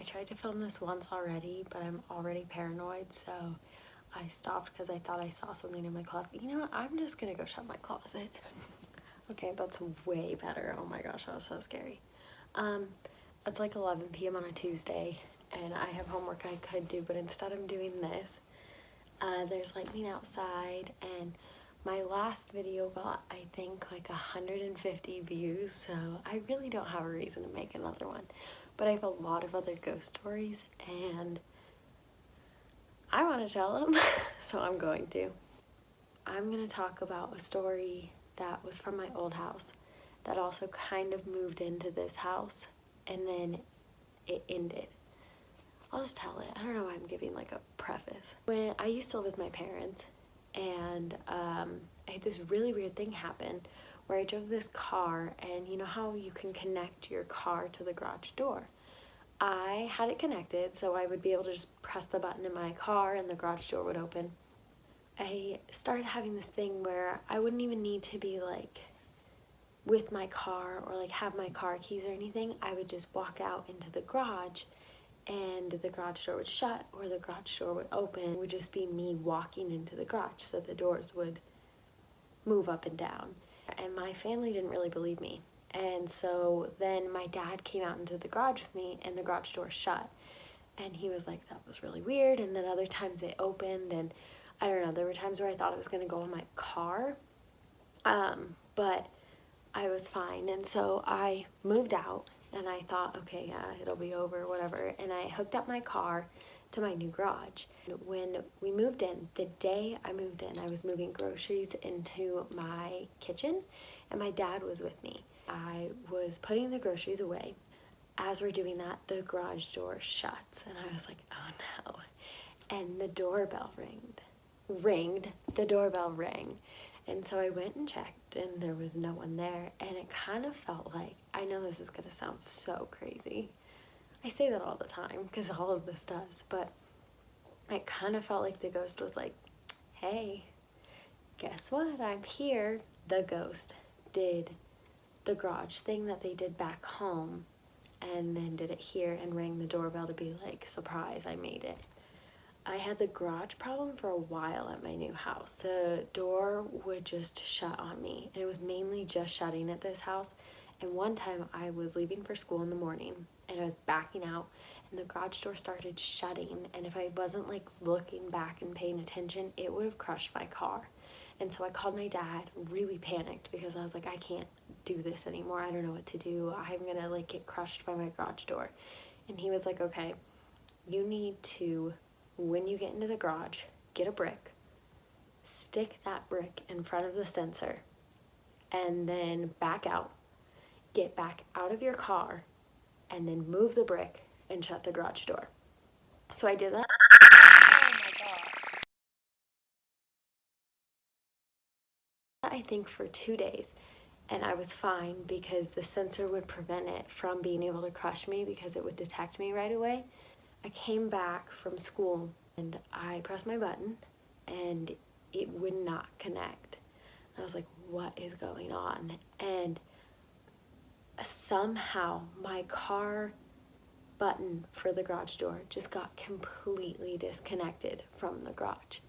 I tried to film this once already, but I'm already paranoid, so I stopped because I thought I saw something in my closet. You know what? I'm just gonna go shut my closet. Okay, that's way better. Oh my gosh, that was so scary. Um, it's like 11 p.m. on a Tuesday, and I have homework I could do, but instead I'm doing this. There's lightning outside, and my last video got, I think, like 150 views, so I really don't have a reason to make another one. But I have a lot of other ghost stories, and I want to tell them, so I'm going to. I'm going to talk about a story that was from my old house that also kind of moved into this house, and then it ended. I'll just tell it. I don't know why I'm giving like a preface. When I used to live with my parents, and I had this really weird thing happen where I drove this car, and you know how you can connect your car to the garage door? I had it connected so I would be able to just press the button in my car and the garage door would open. I started having this thing where I wouldn't even need to be like with my car or like have my car keys or anything. I would just walk out into the garage and the garage door would shut or the garage door would open. It would just be me walking into the garage, so the doors would move up and down. And my family didn't really believe me. And so then my dad came out into the garage with me and the garage door shut. And he was like, that was really weird. And then other times it opened, and I don't know, there were times where I thought it was gonna go in my car. But I was fine. And so I moved out and I thought, okay, yeah, it'll be over, whatever. And I hooked up my car to my new garage. When we moved in, the day I moved in, I was moving groceries into my kitchen and my dad was with me. I was putting the groceries away. As we're doing that, the garage door shuts and I was like, oh no. And the doorbell the doorbell rang. And so I went and checked and there was no one there, and it kind of felt like, I know this is gonna sound so crazy, I say that all the time because all of this does, but it kind of felt like the ghost was like, hey, guess what, I'm here. The ghost did the garage thing that they did back home and then did it here and rang the doorbell to be like, surprise, I made it. I had the garage problem for a while at my new house. The door would just shut on me, and it was mainly just shutting at this house. And one time I was leaving for school in the morning and I was backing out and the garage door started shutting, and if I wasn't like looking back and paying attention, it would have crushed my car. And so I called my dad, really panicked, because I was like, I can't do this anymore. I don't know what to do. I'm gonna like get crushed by my garage door. And he was like, okay, you need to, when you get into the garage, get a brick, stick that brick in front of the sensor, and then back out, get back out of your car, and then move the brick and shut the garage door. So I did that. I think for 2 days, and I was fine because the sensor would prevent it from being able to crush me because it would detect me right away. I came back from school and I pressed my button and it would not connect. I was like, what is going on? And somehow my car button for the garage door just got completely disconnected from the garage.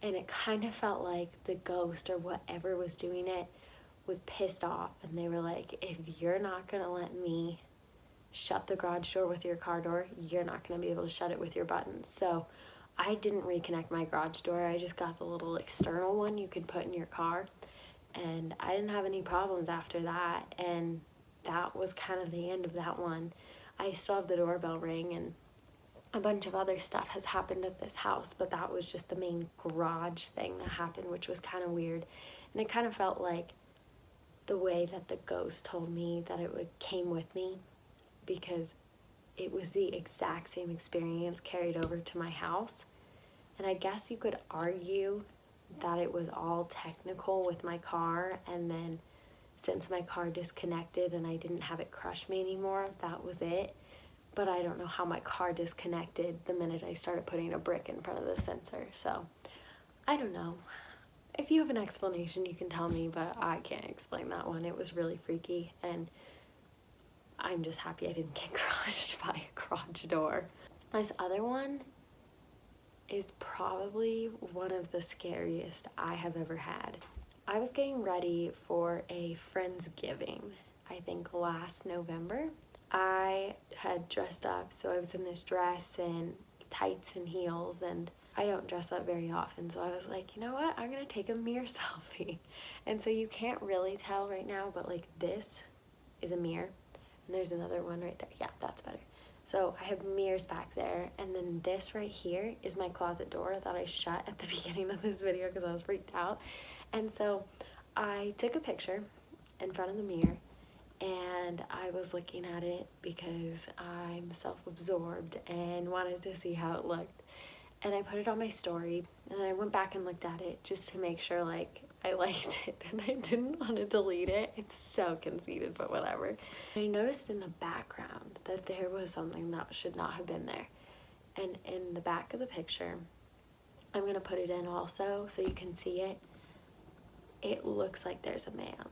And it kind of felt like the ghost or whatever was doing it was pissed off, and they were like, if you're not gonna let me shut the garage door with your car door, you're not gonna be able to shut it with your buttons. So I didn't reconnect my garage door. I just got the little external one you could put in your car, and I didn't have any problems after that. And that was kind of the end of that one. I still have the doorbell ring, and a bunch of other stuff has happened at this house, but that was just the main garage thing that happened, which was kind of weird. And it kind of felt like the way that the ghost told me that it came with me, because it was the exact same experience carried over to my house. And I guess you could argue that it was all technical with my car, and then since my car disconnected and I didn't have it crush me anymore, that was it. But I don't know how my car disconnected the minute I started putting a brick in front of the sensor. So I don't know. If you have an explanation, you can tell me, but I can't explain that one. It was really freaky, and I'm just happy I didn't get crushed by a garage door. This other one is probably one of the scariest I have ever had. I was getting ready for a Friendsgiving, I think last November. I had dressed up, so I was in this dress and tights and heels, and I don't dress up very often, so I was like, you know what, I'm gonna take a mirror selfie. And so you can't really tell right now, but like this is a mirror, and there's another one right there. Yeah, that's better. So I have mirrors back there, and then this right here is my closet door that I shut at the beginning of this video because I was freaked out. And so I took a picture in front of the mirror, and I was looking at it because I'm self-absorbed and wanted to see how it looked. And I put it on my story, and I went back and looked at it just to make sure like I liked it, and I didn't want to delete it. It's so conceited, but whatever. I noticed in the background that there was something that should not have been there. And in the back of the picture, I'm gonna put it in also so you can see it. It looks like there's a man.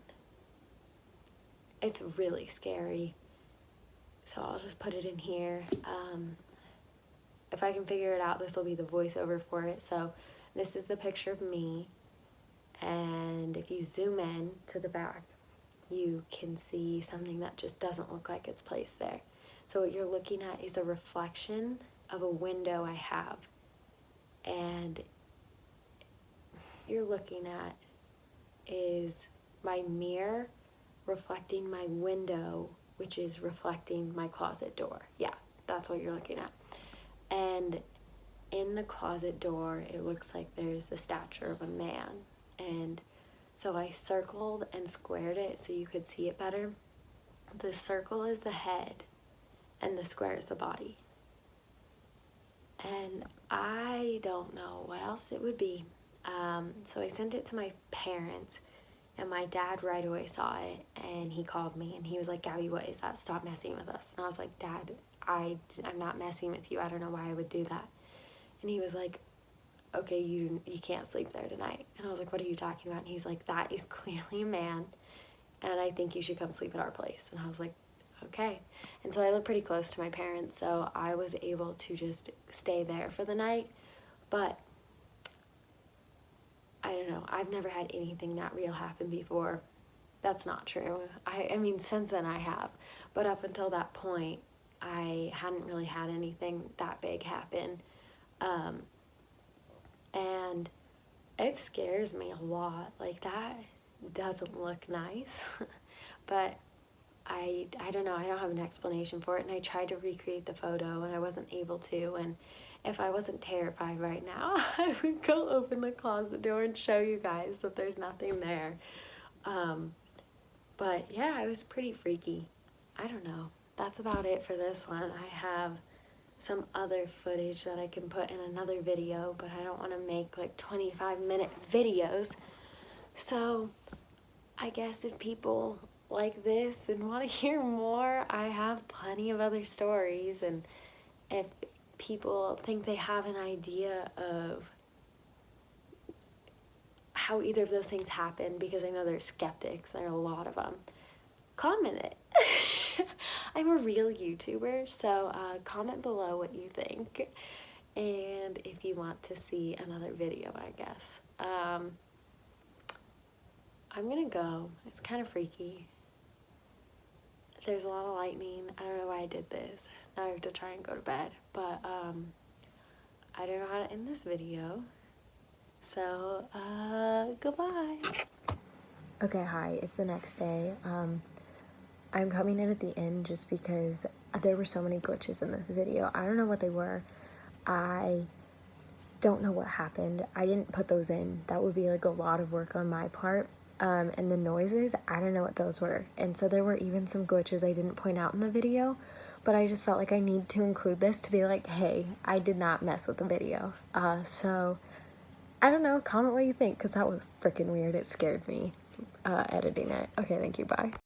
It's really scary. So I'll just put it in here. If I can figure it out, this will be the voiceover for it. So this is the picture of me. And if you zoom in to the back, you can see something that just doesn't look like it's placed there. So what you're looking at is a reflection of a window I have. And you're looking at is my mirror reflecting my window, which is reflecting my closet door. Yeah, that's what you're looking at. And in the closet door, it looks like there's the stature of a man. And so I circled and squared it so you could see it better. The circle is the head and the square is the body. And I don't know what else it would be. So I sent it to my parents, and my dad right away saw it, and he called me and he was like, Gabby, what is that? Stop messing with us. And I was like, Dad, I'm not messing with you. I don't know why I would do that. And he was like, okay, you can't sleep there tonight. And I was like, what are you talking about? And he's like, that is clearly a man, and I think you should come sleep at our place. And I was like, okay. And so I live pretty close to my parents, so I was able to just stay there for the night. But I don't know, I've never had anything that real happen before. That's not true. I mean, since then I have, but up until that point, I hadn't really had anything that big happen. And it scares me a lot. Like, that doesn't look nice. But I don't know, I don't have an explanation for it, and I tried to recreate the photo and I wasn't able to. And if I wasn't terrified right now, I would go open the closet door and show you guys that there's nothing there. But yeah, it was pretty freaky. I don't know. That's about it for this one. I have some other footage that I can put in another video, but I don't want to make like 25-minute videos. So I guess if people like this and want to hear more, I have plenty of other stories. And if people think they have an idea of how either of those things happen, because I know there's skeptics, there are a lot of them, comment it. I'm a real YouTuber, so comment below what you think, and if you want to see another video, I guess. I'm gonna go. It's kind of freaky. There's a lot of lightning. I don't know why I did this. Now I have to try and go to bed, but I don't know how to end this video. So, goodbye. Okay, hi, it's the next day. I'm coming in at the end just because there were so many glitches in this video. I don't know what they were. I don't know what happened. I didn't put those in. That would be like a lot of work on my part. And the noises, I don't know what those were. And so there were even some glitches I didn't point out in the video, but I just felt like I need to include this to be like, hey, I did not mess with the video. So I don't know, comment what you think, because that was freaking weird. It scared me editing it. Okay, thank you, bye.